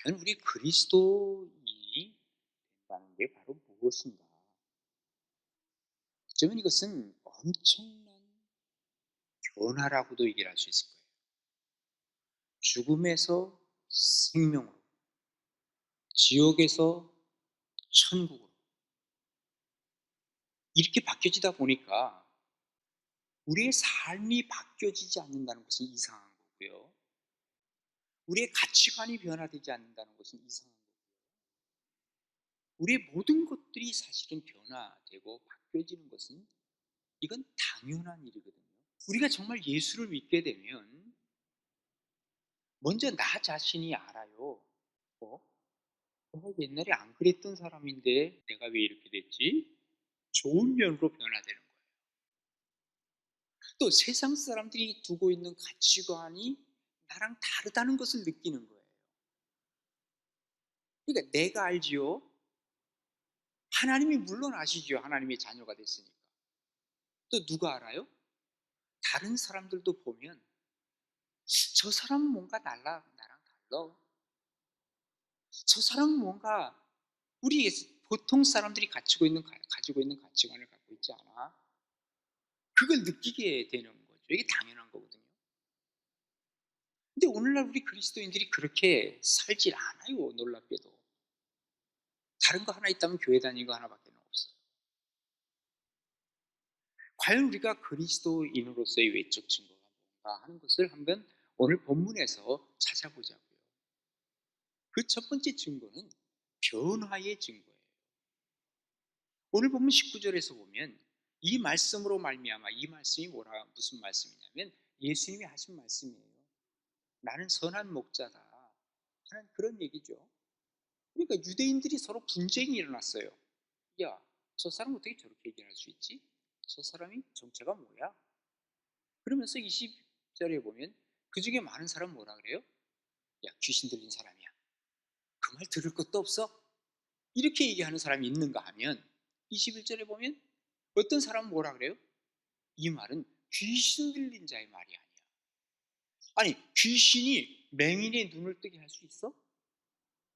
과연 우리 그리스도인이 된다는 게 바로 무엇인가? 어쩌면 이것은 엄청난 변화라고도 얘기를 할 수 있을 거예요. 죽음에서 생명으로, 지옥에서 천국으로 이렇게 바뀌어지다 보니까 우리의 삶이 바뀌어지지 않는다는 것은 이상한 거고요. 우리의 가치관이 변화되지 않는다는 것은 이상한 거고요. 우리의 모든 것들이 사실은 변화되고 바뀌어지는 것은 이건 당연한 일이거든요. 우리가 정말 예수를 믿게 되면 먼저 나 자신이 알아요. 어? 내가 옛날에 안 그랬던 사람인데 내가 왜 이렇게 됐지? 좋은 면으로 변화되는 거예요. 또 세상 사람들이 두고 있는 가치관이 나랑 다르다는 것을 느끼는 거예요. 그러니까 내가 알지요. 하나님이 물론 아시죠. 하나님의 자녀가 됐으니까. 또 누가 알아요? 다른 사람들도 보면 저 사람은 뭔가 나랑 달라. 저 사람은 뭔가 우리 보통 사람들이 가지고 있는 가치관을 갖고 있지 않아. 그걸 느끼게 되는 거죠. 이게 당연한 거거든요. 근데 오늘날 우리 그리스도인들이 그렇게 살질 않아요. 놀랍게도. 다른 거 하나 있다면 교회 다니는 거 하나밖에 없어요. 과연 우리가 그리스도인으로서의 외적 증거가 뭔가 하는 것을 한번 오늘 본문에서 찾아보자고요. 그 첫 번째 증거는 변화의 증거예요. 오늘 본문 19절에서 보면 이 말씀으로 말미암아, 이 말씀이 무슨 말씀이냐면 예수님이 하신 말씀이에요. 나는 선한 목자다 하는 그런 얘기죠. 그러니까 유대인들이 서로 분쟁이 일어났어요. 야, 저 사람 어떻게 저렇게 얘기할 수 있지? 저 사람이 정체가 뭐야? 그러면서 20절에 보면 그 중에 많은 사람은 뭐라 그래요? 야, 귀신 들린 사람이야. 그 말 들을 것도 없어? 이렇게 얘기하는 사람이 있는가 하면 21절에 보면 어떤 사람은 뭐라 그래요? 이 말은 귀신 들린 자의 말이 아니야. 아니, 귀신이 맹인의 눈을 뜨게 할 수 있어?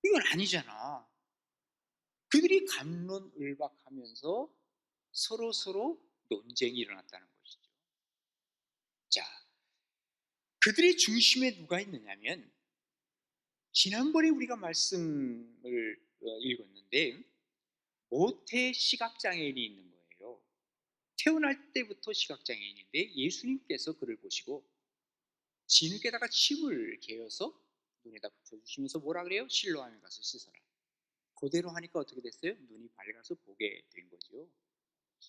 이건 아니잖아. 그들이 갑론을박하면서 서로 논쟁이 일어났다는 것이죠. 자, 그들의 중심에 누가 있느냐면 지난번에 우리가 말씀을 읽었는데 모태 시각장애인이 있는 거예요. 태어날 때부터 시각장애인인데 예수님께서 그를 보시고 진흙에다가 침을 개어서 눈에다 붙여주시면서 뭐라 그래요? 실로암에 가서 씻어라. 그대로 하니까 어떻게 됐어요? 눈이 밝아서 보게 된 거죠.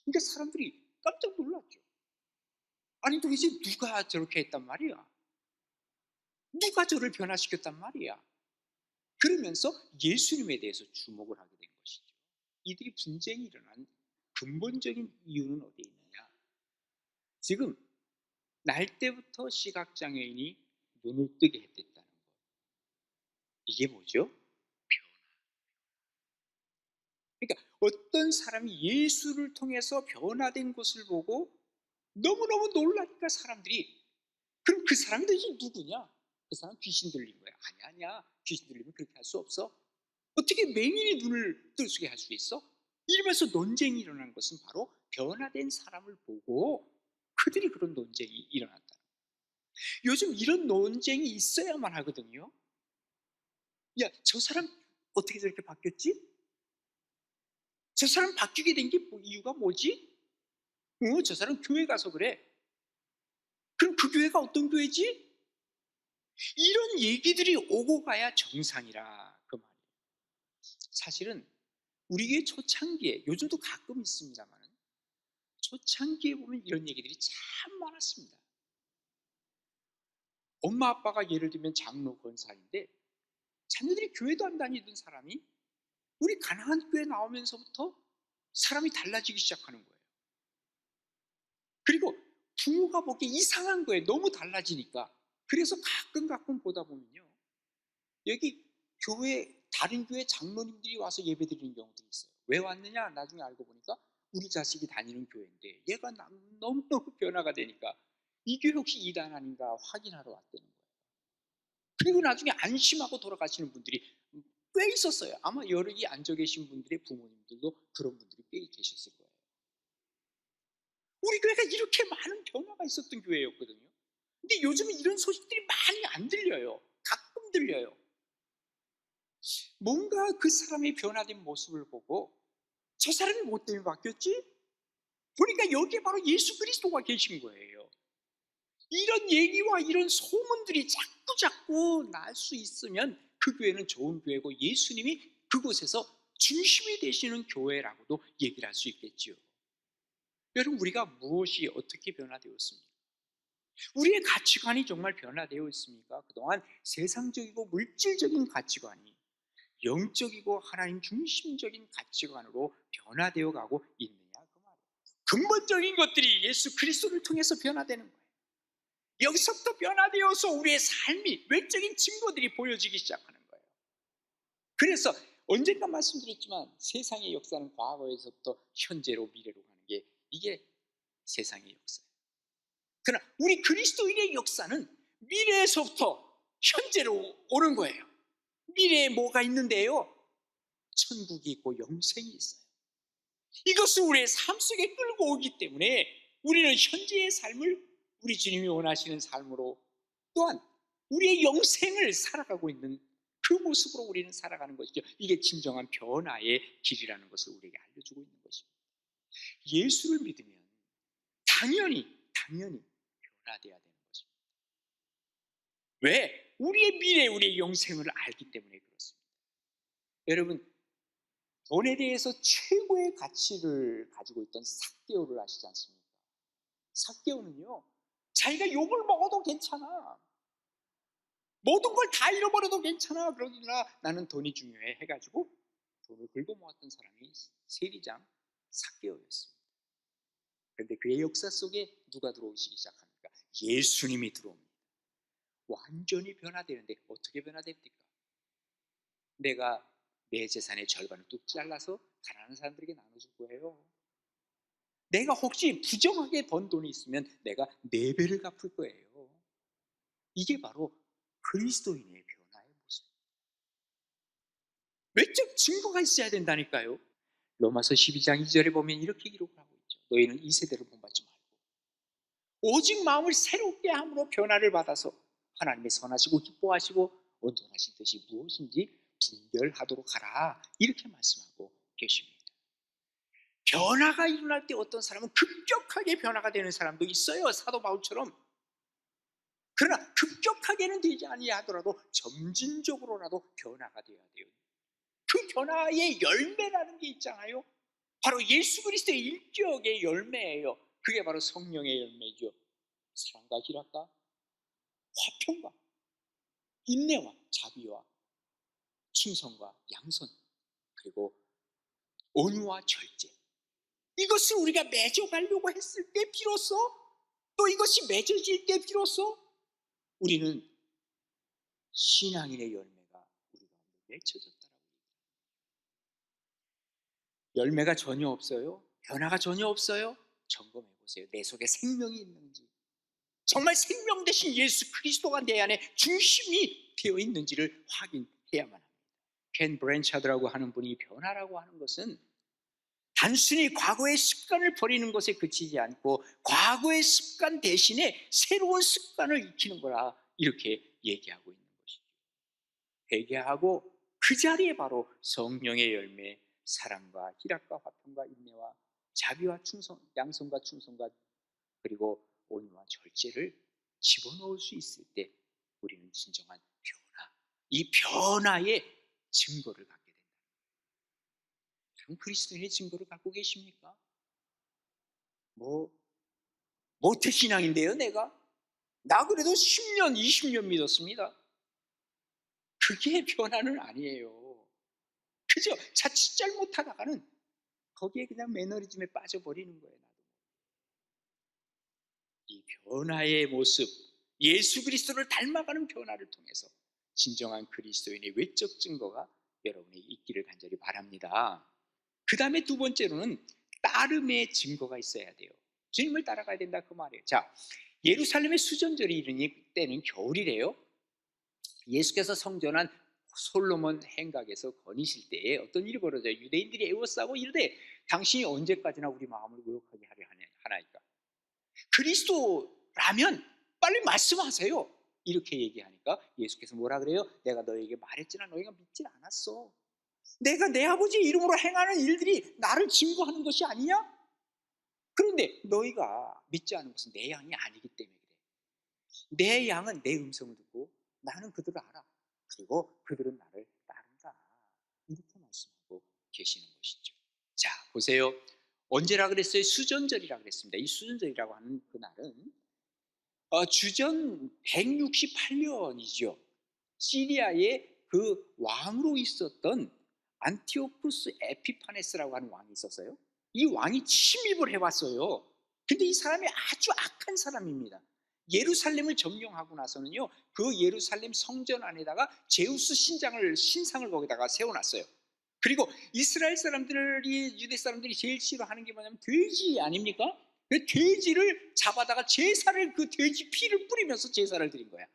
그러니까 사람들이 깜짝 놀랐죠. 아니 도대체 누가 저렇게 했단 말이야? 누가 저를 변화시켰단 말이야? 그러면서 예수님에 대해서 주목을 하게 된 것이죠. 이들이 분쟁이 일어난 근본적인 이유는 어디에 있느냐? 지금 날 때부터 시각장애인이 눈을 뜨게 했댔다는 것. 이게 뭐죠? 그러니까 어떤 사람이 예수를 통해서 변화된 것을 보고 너무너무 놀라니까 사람들이 그럼 그 사람이 도대체 누구냐? 그 사람 귀신 들린 거야. 아니야. 귀신 들리면 그렇게 할 수 없어. 어떻게 맹인이 눈을 뜨게 할 수 있어? 이러면서 논쟁이 일어난 것은 바로 변화된 사람을 보고 그들이 그런 논쟁이 일어났다. 요즘 이런 논쟁이 있어야만 하거든요. 야, 저 사람 어떻게 저렇게 바뀌었지? 저 사람 바뀌게 된 게 이유가 뭐지? 저 사람 교회 가서 그래. 그럼 그 교회가 어떤 교회지? 이런 얘기들이 오고 가야 정상이라 그 말이에요. 사실은 우리 교회 초창기에 요즘도 가끔 있습니다만 초창기에 보면 이런 얘기들이 참 많았습니다. 엄마 아빠가 예를 들면 장로 권사인데 자녀들이 교회도 안 다니던 사람이 우리 가나안 교회 나오면서부터 사람이 달라지기 시작하는 거예요. 그리고 부모가 보기에 이상한 거예요. 너무 달라지니까. 그래서 가끔 보다 보면요, 여기 다른 교회 장로님들이 와서 예배 드리는 경우도 있어요. 왜 왔느냐? 나중에 알고 보니까 우리 자식이 다니는 교회인데 얘가 너무너무 변화가 되니까 이 교회 혹시 이단 아닌가 확인하러 왔다는 거예요. 그리고 나중에 안심하고 돌아가시는 분들이 꽤 있었어요. 아마 여기 앉아 계신 분들의 부모님들도 그런 분들이 꽤 계셨을 거예요. 우리 교회가 이렇게 많은 변화가 있었던 교회였거든요. 근데 요즘은 이런 소식들이 많이 안 들려요. 가끔 들려요. 뭔가 그 사람의 변화된 모습을 보고 저 사람이 뭐 때문에 바뀌었지? 보니까 여기에 바로 예수 그리스도가 계신 거예요. 이런 얘기와 이런 소문들이 자꾸 날 수 있으면 그 교회는 좋은 교회고 예수님이 그곳에서 중심이 되시는 교회라고도 얘기를 할 수 있겠지요. 여러분, 우리가 무엇이 어떻게 변화되었습니까? 우리의 가치관이 정말 변화되어 있습니까? 그동안 세상적이고 물질적인 가치관이 영적이고 하나님 중심적인 가치관으로 변화되어 가고 있느냐, 그 말이에요. 근본적인 것들이 예수 그리스도를 통해서 변화되는 거예요. 여기서부터 변화되어서 우리의 삶이, 외적인 증거들이 보여지기 시작하는 거예요. 그래서 언젠가 말씀드렸지만 세상의 역사는 과거에서부터 현재로 미래로 가는 게 이게 세상의 역사예요. 그러나 우리 그리스도인의 역사는 미래에서부터 현재로 오는 거예요. 미래에 뭐가 있는데요? 천국이 있고 영생이 있어요. 이것을 우리의 삶 속에 끌고 오기 때문에 우리는 현재의 삶을 우리 주님이 원하시는 삶으로, 또한 우리의 영생을 살아가고 있는 그 모습으로 우리는 살아가는 것이죠. 이게 진정한 변화의 길이라는 것을 우리에게 알려주고 있는 것입니다. 예수를 믿으면 당연히 변화되어야 되는 것입니다. 왜? 우리의 미래, 우리의 영생을 알기 때문에 그렇습니다. 여러분, 돈에 대해서 최고의 가치를 가지고 있던 삭개오를 아시지 않습니까? 삭개오는요, 자기가 욕을 먹어도 괜찮아, 모든 걸 다 잃어버려도 괜찮아, 그러나 나는 돈이 중요해 해가지고 돈을 긁어 모았던 사람이 세리장 삭개오였습니다. 그런데 그의 역사 속에 누가 들어오시기 시작합니까? 예수님이 들어옵니다. 완전히 변화되는데 어떻게 변화됩니까? 내가 내 재산의 절반을 뚝 잘라서 가난한 사람들에게 나눠줄 거예요. 내가 혹시 부정하게 번 돈이 있으면 내가 4배를 갚을 거예요. 이게 바로 그리스도인의 변화의 모습입니다. 외적 증거가 있어야 된다니까요. 로마서 12장 2절에 보면 이렇게 기록을 하고 있죠. 너희는 이 세대를 본받지 말고 오직 마음을 새롭게 함으로 변화를 받아서 하나님의 선하시고 기뻐하시고 온전하신 뜻이 무엇인지 분별하도록 하라, 이렇게 말씀하고 계십니다. 변화가 일어날 때 어떤 사람은 급격하게 변화가 되는 사람도 있어요, 사도 바울처럼. 그러나 급격하게는 되지 아니하더라도 점진적으로라도 변화가 되어야 돼요. 그 변화의 열매라는 게 있잖아요. 바로 예수 그리스도의 인격의 열매예요. 그게 바로 성령의 열매죠. 사랑과 희락과 화평과 인내와 자비와 충성과 양선, 그리고 온유와 절제. 이것을 우리가 맺어가려고 했을 때 비로소, 또 이것이 맺어질 때 비로소 우리는 신앙인의 열매가 우리 가운데 맺혀졌다라고. 열매가 전혀 없어요? 변화가 전혀 없어요? 점검해 보세요. 내 속에 생명이 있는지, 정말 생명 대신 예수 그리스도가 내 안에 중심이 되어 있는지를 확인해야만 합니다. 켄 브랜차드라고 하는 분이 변화라고 하는 것은 단순히 과거의 습관을 버리는 것에 그치지 않고 과거의 습관 대신에 새로운 습관을 익히는 거라, 이렇게 얘기하고 있는 것이죠. 회개하고 그 자리에 바로 성령의 열매, 사랑과 희락과 화평과 인내와 자비와 충성, 양성과 충성과 그리고 온유와 절제를 집어넣을 수 있을 때 우리는 진정한 변화, 이 변화의 증거를 갖게 된다. 그럼 그리스도인의 증거를 갖고 계십니까? 모태신앙인데요, 내가? 나 그래도 10년, 20년 믿었습니다. 그게 변화는 아니에요. 그죠? 자칫 잘못하다가는 거기에 그냥 매너리즘에 빠져버리는 거예요. 나도. 이 변화의 모습, 예수 그리스도를 닮아가는 변화를 통해서 진정한 그리스도인의 외적 증거가 여러분이 있기를 간절히 바랍니다. 그 다음에 두 번째로는 따름의 증거가 있어야 돼요. 주님을 따라가야 된다, 그 말이에요. 자, 예루살렘의 수전절이 이르니 때는 겨울이래요. 예수께서 성전한 솔로몬 행각에서 거니실 때에 어떤 일이 벌어져요. 유대인들이 애워싸고 이르되 당신이 언제까지나 우리 마음을 모욕하게 하려 하나이까. 그리스도라면 빨리 말씀하세요. 이렇게 얘기하니까 예수께서 뭐라 그래요? 내가 너에게 말했지만 너희가 믿질 않았어. 내가 내 아버지 이름으로 행하는 일들이 나를 증거하는 것이 아니냐? 그런데 너희가 믿지 않은 것은 내 양이 아니기 때문에 그래. 내 양은 내 음성을 듣고 나는 그들을 알아. 그리고 그들은 나를 따른다. 이렇게 말씀하고 계시는 것이죠. 자, 보세요. 언제라 그랬어요? 수전절이라 그랬습니다. 이 수전절이라고 하는 그날은 주전 168년이죠. 시리아의 그 왕으로 있었던 안티오쿠스 에피파네스라고 하는 왕이 있었어요. 이 왕이 침입을 해왔어요. 근데 이 사람이 아주 악한 사람입니다. 예루살렘을 점령하고 나서는요, 그 예루살렘 성전 안에다가 제우스 신상을 거기다가 세워놨어요. 그리고 이스라엘 사람들이, 유대 사람들이 제일 싫어하는 게 뭐냐면 돼지 아닙니까? 그 돼지를 잡아다가 제사를, 그 돼지 피를 뿌리면서 제사를 드린 거야.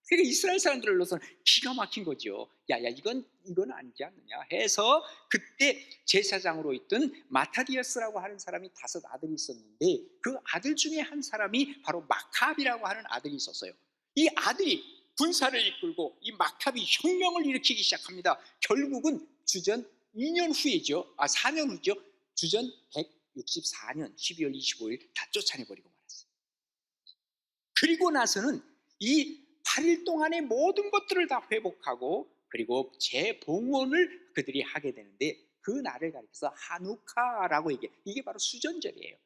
그러니까 이스라엘 사람들로서는 기가 막힌 거죠. 야야, 이건 아니지 않느냐 해서 그때 제사장으로 있던 마타디아스라고 하는 사람이 5 아들이 있었는데, 그 아들 중에 한 사람이 바로 마캅이라고 하는 아들이 있었어요. 이 아들이 군사를 이끌고 이 마캅이 혁명을 일으키기 시작합니다. 결국은 주전 2년 후이죠. 4년 후죠. 주전 164년 12월 25일 다 쫓아내버리고 말았어요. 그리고 나서는 이 8일 동안의 모든 것들을 다 회복하고 그리고 재봉헌을 그들이 하게 되는데, 그 날을 가리켜서 하누카라고 얘기해요. 이게 바로 수전절이에요.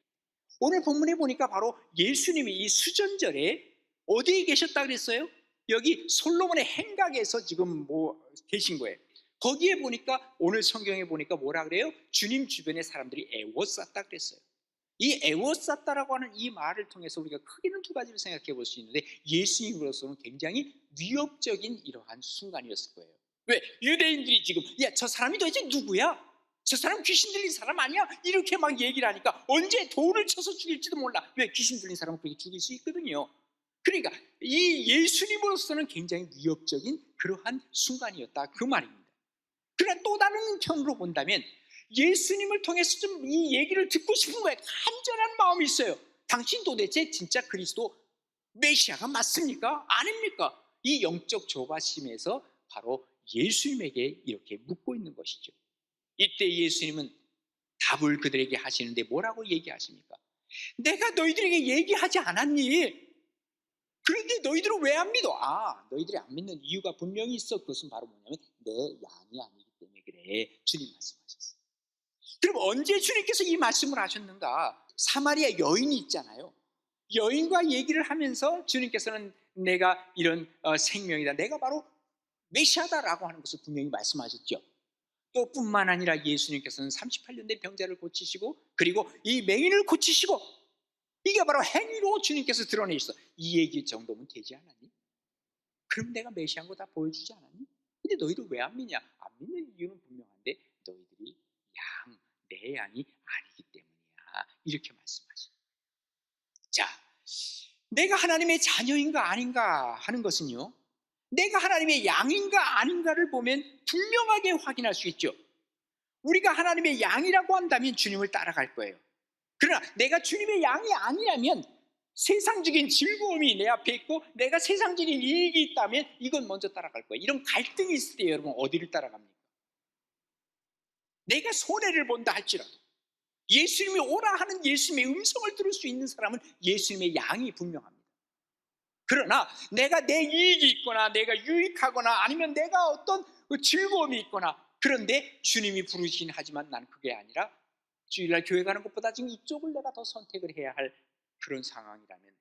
오늘 본문에 보니까 바로 예수님이 이 수전절에 어디에 계셨다 그랬어요? 여기 솔로몬의 행각에서 지금 계신 거예요. 거기에 보니까, 오늘 성경에 보니까 뭐라 그래요? 주님 주변에 사람들이 애워쌌다 그랬어요. 이 애워쌌다라고 하는 이 말을 통해서 우리가 크게는 2가지를 생각해 볼 수 있는데, 예수님으로서는 굉장히 위협적인 이러한 순간이었을 거예요. 왜? 유대인들이 지금 야, 저 사람이 도대체 누구야? 저 사람 귀신 들린 사람 아니야? 이렇게 막 얘기를 하니까 언제 돌을 쳐서 죽일지도 몰라. 왜? 귀신 들린 사람은 그렇게 죽일 수 있거든요. 그러니까 이 예수님으로서는 굉장히 위협적인 그러한 순간이었다, 그 말입니다. 그러나 또 다른 편으로 본다면 예수님을 통해서 좀 이 얘기를 듣고 싶은 거예요. 간절한 마음이 있어요. 당신 도대체 진짜 그리스도 메시아가 맞습니까? 아닙니까? 이 영적 조바심에서 바로 예수님에게 이렇게 묻고 있는 것이죠. 이때 예수님은 답을 그들에게 하시는데 뭐라고 얘기하십니까? 내가 너희들에게 얘기하지 않았니? 그런데 너희들은 왜 안 믿어? 너희들이 안 믿는 이유가 분명히 있어. 그것은 바로 뭐냐면 내 양이 아니기 때문에 그래. 주님 말씀하셨어요. 그럼 언제 주님께서 이 말씀을 하셨는가? 사마리아 여인이 있잖아요. 여인과 얘기를 하면서 주님께서는 내가 이런 생명이다, 내가 바로 메시아다라고 하는 것을 분명히 말씀하셨죠. 또 뿐만 아니라 예수님께서는 38년 된 병자를 고치시고 그리고 이 맹인을 고치시고, 이게 바로 행위로 주님께서 드러내셨어. 이 얘기 정도면 되지 않았니? 그럼 내가 메시아인 거 다 보여주지 않았니? 근데 너희들 왜 안 믿냐? 안 믿는 이유는 분명한데 너희들이 내 양이 아니기 때문이야. 이렇게 말씀하시는 거예요. 자, 내가 하나님의 자녀인가 아닌가 하는 것은요, 내가 하나님의 양인가 아닌가를 보면 분명하게 확인할 수 있죠. 우리가 하나님의 양이라고 한다면 주님을 따라갈 거예요. 그러나 내가 주님의 양이 아니라면 세상적인 즐거움이 내 앞에 있고 내가 세상적인 이익이 있다면 이건 먼저 따라갈 거예요. 이런 갈등이 있을 때 여러분 어디를 따라갑니까? 내가 손해를 본다 할지라도 예수님이 오라 하는 예수님의 음성을 들을 수 있는 사람은 예수님의 양이 분명합니다. 그러나 내가 내 이익이 있거나 내가 유익하거나 아니면 내가 어떤 즐거움이 있거나, 그런데 주님이 부르시긴 하지만 난 그게 아니라 주일날 교회 가는 것보다 지금 이쪽을 내가 더 선택을 해야 할 그런 상황이라면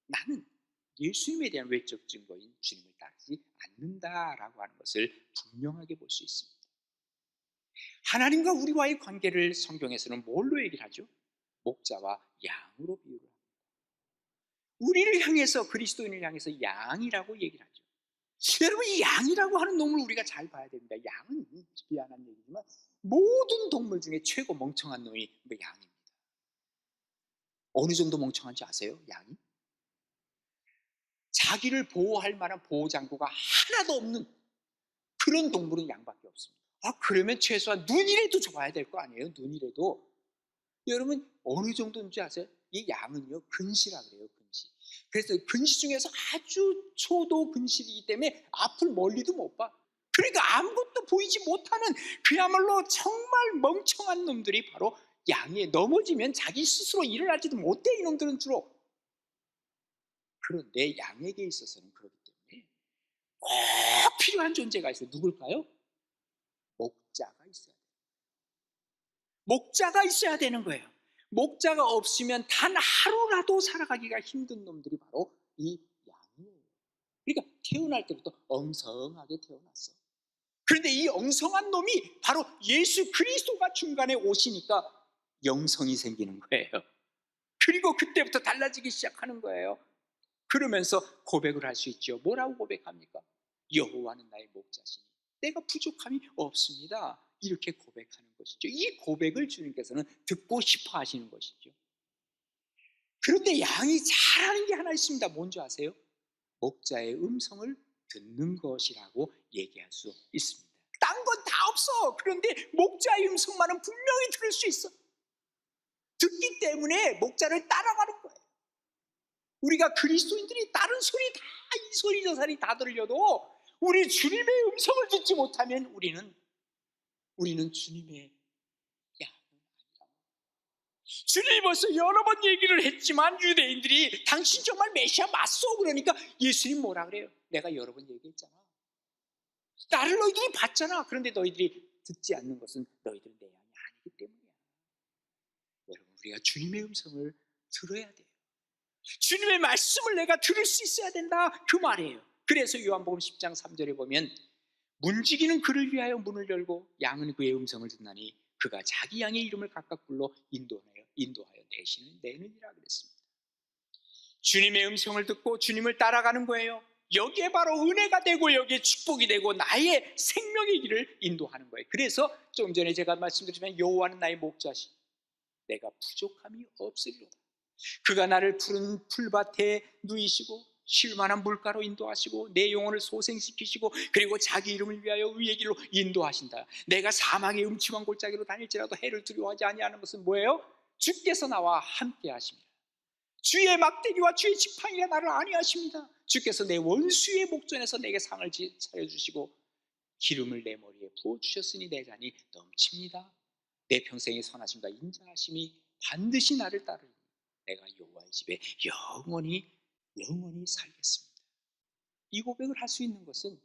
나는 예수님에 대한 외적 증거인 주님을 따르지 않는다라고 하는 것을 분명하게 볼 수 있습니다. 하나님과 우리와의 관계를 성경에서는 뭘로 얘기를 하죠? 목자와 양으로 비유를 합니다. 우리를 향해서, 그리스도인을 향해서 양이라고 얘기를 하죠. 여러분, 이 양이라고 하는 동물 우리가 잘 봐야 됩니다. 양은 미안한 얘기지만 모든 동물 중에 최고 멍청한 놈이 양입니다. 어느 정도 멍청한지 아세요? 양이? 자기를 보호할 만한 보호장구가 하나도 없는, 그런 동물은 양밖에 없습니다. 그러면 최소한 눈이라도 좋아야 될 거 아니에요? 눈이라도. 여러분 어느 정도인지 아세요? 이 양은요 근시라 그래요. 근시. 그래서 근시 중에서 아주 초도 근시이기 때문에 앞을 멀리도 못 봐. 그러니까 아무것도 보이지 못하는 그야말로 정말 멍청한 놈들이 바로 양에 넘어지면 자기 스스로 일어나지도 못해. 이놈들은 주로. 그런데 양에게 있어서는 그렇기 때문에 꼭 필요한 존재가 있어요. 누굴까요? 목자가 있어야 돼요. 목자가 있어야 되는 거예요. 목자가 없으면 단 하루라도 살아가기가 힘든 놈들이 바로 이 양이에요. 그러니까 태어날 때부터 엉성하게 태어났어. 그런데 이 엉성한 놈이 바로 예수 그리스도가 중간에 오시니까 영성이 생기는 거예요. 그리고 그때부터 달라지기 시작하는 거예요. 그러면서 고백을 할 수 있죠. 뭐라고 고백합니까? 여호와는 나의 목자시니 내가 부족함이 없습니다. 이렇게 고백하는 것이죠. 이 고백을 주님께서는 듣고 싶어 하시는 것이죠. 그런데 양이 잘하는 게 하나 있습니다. 뭔지 아세요? 목자의 음성을 듣는 것이라고 얘기할 수 있습니다. 딴 건 다 없어. 그런데 목자의 음성만은 분명히 들을 수 있어. 듣기 때문에 목자를 따라가는 거예요. 우리가 그리스도인들이 다른 소리 다 이 소리 저 소리 다 들려도 우리 주님의 음성을 듣지 못하면 우리는 주님의 양은 아니라. 주님이 벌써 여러 번 얘기를 했지만 유대인들이 당신 정말 메시아 맞소? 그러니까 예수님 뭐라 그래요? 내가 여러 번 얘기했잖아. 나를 너희들이 봤잖아. 그런데 너희들이 듣지 않는 것은 너희들은 내 양이 아니기 때문이야. 여러분 우리가 주님의 음성을 들어야 돼요. 주님의 말씀을 내가 들을 수 있어야 된다 그 말이에요. 그래서 요한복음 10장 3절에 보면 문지기는 그를 위하여 문을 열고 양은 그의 음성을 듣나니 그가 자기 양의 이름을 각각 불러 인도하여 내느니라 그랬습니다. 주님의 음성을 듣고 주님을 따라가는 거예요. 여기에 바로 은혜가 되고 여기에 축복이 되고 나의 생명의 길을 인도하는 거예요. 그래서 좀 전에 제가 말씀드렸지만 여호와는 나의 목자시 내가 부족함이 없으리로다. 그가 나를 푸른 풀밭에 누이시고 쉴만한 물가로 인도하시고 내 영혼을 소생시키시고 그리고 자기 이름을 위하여 의의 길로 인도하신다. 내가 사망의 음침한 골짜기로 다닐지라도 해를 두려워하지 아니하는 것은 뭐예요? 주께서 나와 함께 하십니다. 주의 막대기와 주의 지팡이가 나를 안위하십니다. 주께서 내 원수의 목전에서 내게 상을 차려주시고 기름을 내 머리에 부어주셨으니 내 잔이 넘칩니다. 내 평생의 선하심과 인자하심이 반드시 나를 따르니 내가 여호와의 집에 영원히 살겠습니다. 이 고백을 할 수 있는 것은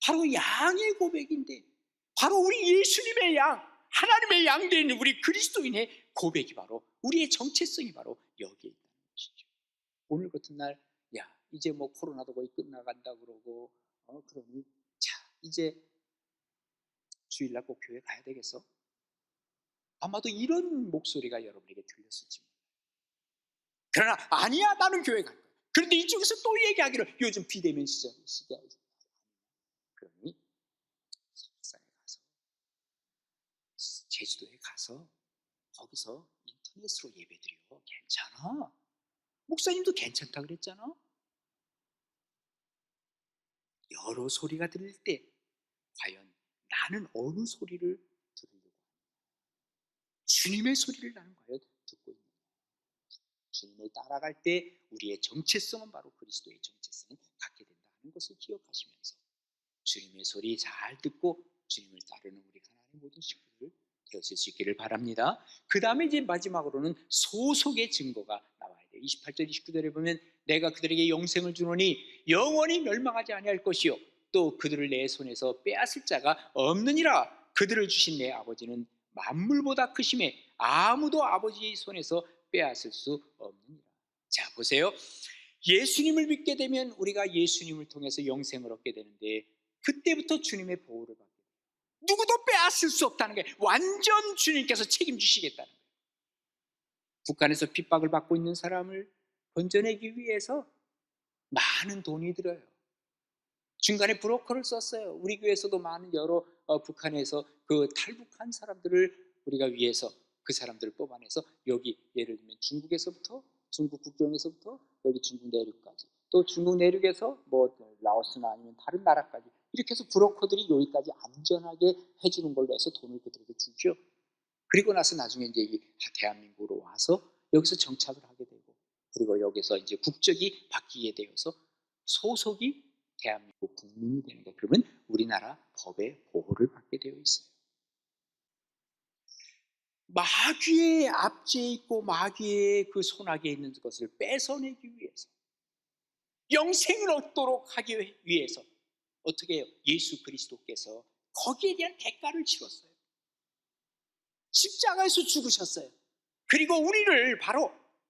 바로 양의 고백인데 바로 우리 예수님의 양, 하나님의 양 된 우리 그리스도인의 고백이 바로 우리의 정체성이 바로 여기에 있다는 것이죠. 오늘 같은 날 이제 뭐 코로나도 거의 끝나간다 그러고 그러니 이제 주일날 꼭 교회 가야 되겠어? 아마도 이런 목소리가 여러분에게 들렸을지 모릅니다. 그러나 아니야 나는 교회 갈 거야. 그런데 이쪽에서 또 얘기하기를 요즘 비대면 시대야. 그러니 설악산에 가서 제주도에 가서 거기서 인터넷으로 예배드려. 괜찮아. 목사님도 괜찮다 그랬잖아. 여러 소리가 들릴 때 과연 나는 어느 소리를 들으려고 하는가? 주님의 소리를 나는 과연 듣고 있는가? 주님을 따라갈 때 우리의 정체성은 바로 그리스도의 정체성을 갖게 된다 하는 것을 기억하시면서 주님의 소리 잘 듣고 주님을 따르는 우리 하나님의 모든 식구들 되어질 수 있기를 바랍니다. 그 다음에 이제 마지막으로는 소속의 증거가 나와야 돼요. 28절 29절에 보면 내가 그들에게 영생을 주노니 영원히 멸망하지 아니할 것이요 또 그들을 내 손에서 빼앗을 자가 없느니라. 그들을 주신 내 아버지는 만물보다 크심에 아무도 아버지의 손에서 빼앗을 수 없느니라. 자 보세요. 예수님을 믿게 되면 우리가 예수님을 통해서 영생을 얻게 되는데 그때부터 주님의 보호를 받게 돼요. 누구도 빼앗을 수 없다는 거예요. 완전 주님께서 책임지시겠다는 거예요. 북한에서 핍박을 받고 있는 사람을 건져내기 위해서 많은 돈이 들어요. 중간에 브로커를 썼어요. 우리 교회에서도 많은 여러 북한에서 그 탈북한 사람들을 우리가 위해서 그 사람들을 뽑아내서 여기 예를 들면 중국 국경에서부터 여기 중국 내륙까지 또 중국 내륙에서 뭐 라오스나 아니면 다른 나라까지 이렇게 해서 브로커들이 여기까지 안전하게 해주는 걸로 해서 돈을 그들에게 주죠. 그리고 나서 나중에 이제 대한민국으로 와서 여기서 정착을 하게 되고, 그리고 여기서 이제 국적이 바뀌게 되어서 소속이 대한민국 국민이 되는 거예요. 그러면 우리나라 법의 보호를 받게 되어 있어요. 마귀의 압제에 있고 마귀의 그 손아귀에 있는 것을 뺏어내기 위해서, 영생을 얻도록 하기 위해서 어떻게 해요? 예수 그리스도께서 거기에 대한 대가를 치렀어요. 십자가에서 죽으셨어요. 그리고 우리를 바로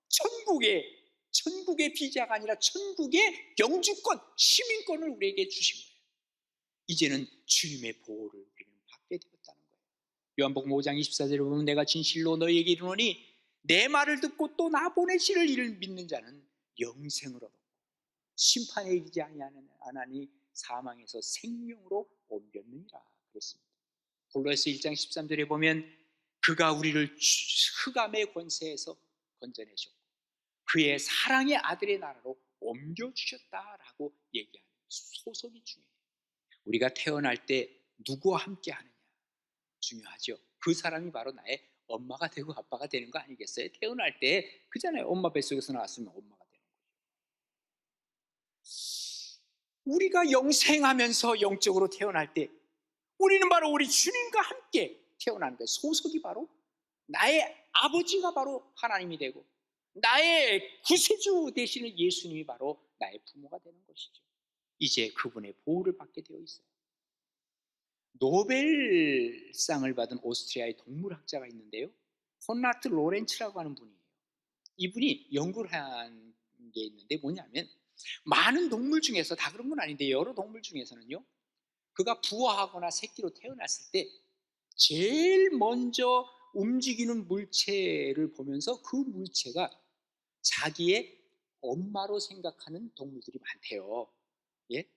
천국의 비자가 아니라 천국의 영주권, 시민권을 우리에게 주신 거예요. 이제는 주님의 보호를 우리는 받게 되었다는 거예요. 요한복음 5장 24절에 보면 내가 진실로 너희에게 이르노니 내 말을 듣고 또 나 보내시를 이를 믿는 자는 영생을 얻고 심판에 이르지 아니하니 사망에서 생명으로 옮겼느니라 그랬습니다. 골로새 1장 13절에 보면 그가 우리를 흑암의 권세에서 건져내셨고 그의 사랑의 아들의 나라로 옮겨주셨다라고 얘기하는 소속이 중요해요. 우리가 태어날 때 누구와 함께 하느냐 중요하죠. 그 사람이 바로 나의 엄마가 되고 아빠가 되는 거 아니겠어요? 태어날 때 그잖아요. 엄마 뱃속에서 나왔으면 엄마가 되는 거죠. 우리가 영생하면서 영적으로 태어날 때 우리는 바로 우리 주님과 함께 태어나는 거예요. 소속이 바로 나의 아버지가 바로 하나님이 되고 나의 구세주 되시는 예수님이 바로 나의 부모가 되는 것이죠. 이제 그분의 보호를 받게 되어 있어요. 노벨상을 받은 오스트리아의 동물학자가 있는데요, 콘라트 로렌츠라고 하는 분이에요. 이분이 연구를 한 게 있는데 뭐냐면 많은 동물 중에서, 다 그런 건 아닌데 여러 동물 중에서는요, 그가 부화하거나 새끼로 태어났을 때 제일 먼저 움직이는 물체를 보면서 그 물체가 자기의 엄마로 생각하는 동물들이 많대요. 예?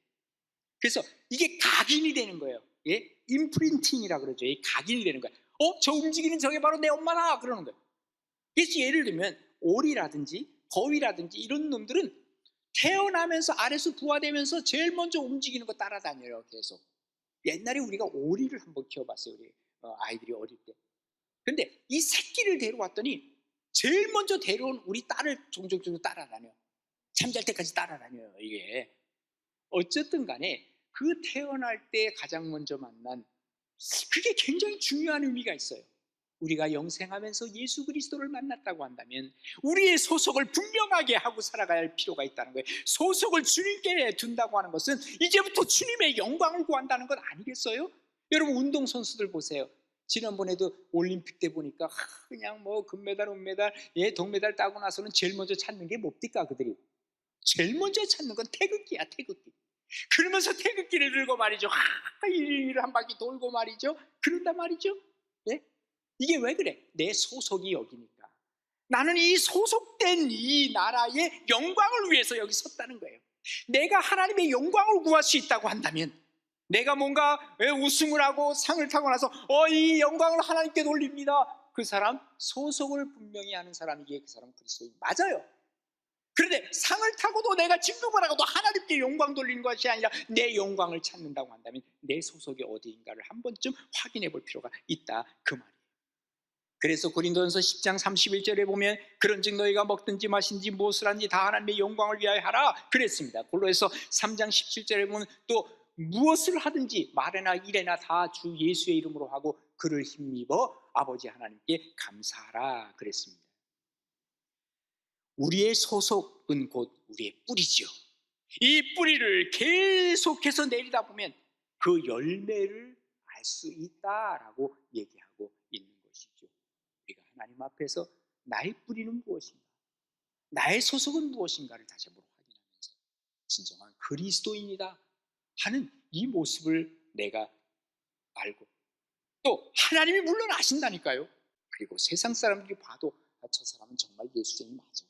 그래서 이게 각인이 되는 거예요. 예? 임프린팅이라 그러죠. 이 각인이 되는 거예요. 저 움직이는 저게 바로 내 엄마다 그러는 거예요. 그래서 예를 들면 오리라든지 거위라든지 이런 놈들은 태어나면서 아래서 부화되면서 제일 먼저 움직이는 거 따라다녀요. 계속. 옛날에 우리가 오리를 한번 키워봤어요. 우리 아이들이 어릴 때. 근데 이 새끼를 데려왔더니 제일 먼저 데려온 우리 딸을 종종 따라다녀. 잠잘 때까지 따라다녀요. 이게 어쨌든 간에 그 태어날 때 가장 먼저 만난, 그게 굉장히 중요한 의미가 있어요. 우리가 영생하면서 예수 그리스도를 만났다고 한다면 우리의 소속을 분명하게 하고 살아가야 할 필요가 있다는 거예요. 소속을 주님께 둔다고 하는 것은 이제부터 주님의 영광을 구한다는 것 아니겠어요? 여러분 운동선수들 보세요. 지난번에도 올림픽 때 보니까 그냥 뭐 금메달, 은메달, 동메달 따고 나서는 제일 먼저 찾는 게 뭡니까? 그들이 제일 먼저 찾는 건 태극기야, 태극기. 그러면서 태극기를 들고 말이죠. 일을 한 바퀴 돌고 말이죠. 그런단 말이죠. 예? 이게 왜 그래? 내 소속이 여기니까. 나는 이 소속된 이 나라의 영광을 위해서 여기 섰다는 거예요. 내가 하나님의 영광을 구할 수 있다고 한다면, 내가 뭔가 우승을 하고 상을 타고 나서 이 영광을 하나님께 돌립니다. 그 사람 소속을 분명히 하는 사람이기에 그 사람 그리스도인 맞아요. 그런데 상을 타고도 내가 진급을 하고도 하나님께 영광 돌리는 것이 아니라 내 영광을 찾는다고 한다면 내 소속이 어디인가를 한 번쯤 확인해 볼 필요가 있다, 그 말이에요. 그래서 고린도전서 10장 31절에 보면 그런즉 너희가 먹든지 마신지 무엇을 하든지 다 하나님의 영광을 위하여 하라 그랬습니다. 골로새서 3장 17절에 보면 또 무엇을 하든지 말이나 일이나 다 주 예수의 이름으로 하고 그를 힘입어 아버지 하나님께 감사하라 그랬습니다. 우리의 소속은 곧 우리의 뿌리죠. 이 뿌리를 계속해서 내리다 보면 그 열매를 알 수 있다라고 얘기하고 있는 것이죠. 우리가 하나님 앞에서 나의 뿌리는 무엇인가, 나의 소속은 무엇인가를 다시 한번 확인하면서 진정한 그리스도인이다 하는 이 모습을 내가 알고, 또 하나님이 물론 아신다니까요. 그리고 세상 사람들이 봐도 저 사람은 정말 예수님이 맞아,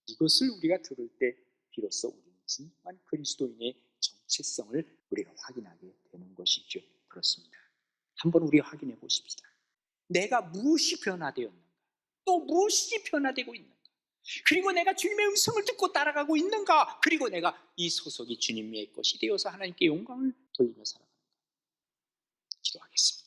이것을 우리가 들을 때 비로소 우리는 진정한 그리스도인의 정체성을 우리가 확인하게 되는 것이죠. 그렇습니다. 한번 우리 확인해 보십시다. 내가 무엇이 변화되었는가, 또 무엇이 변화되고 있는가. 그리고 내가 주님의 음성을 듣고 따라가고 있는가? 그리고 내가 이 소속이 주님의 것이 되어서 하나님께 영광을 돌리며 살아가는가? 기도하겠습니다.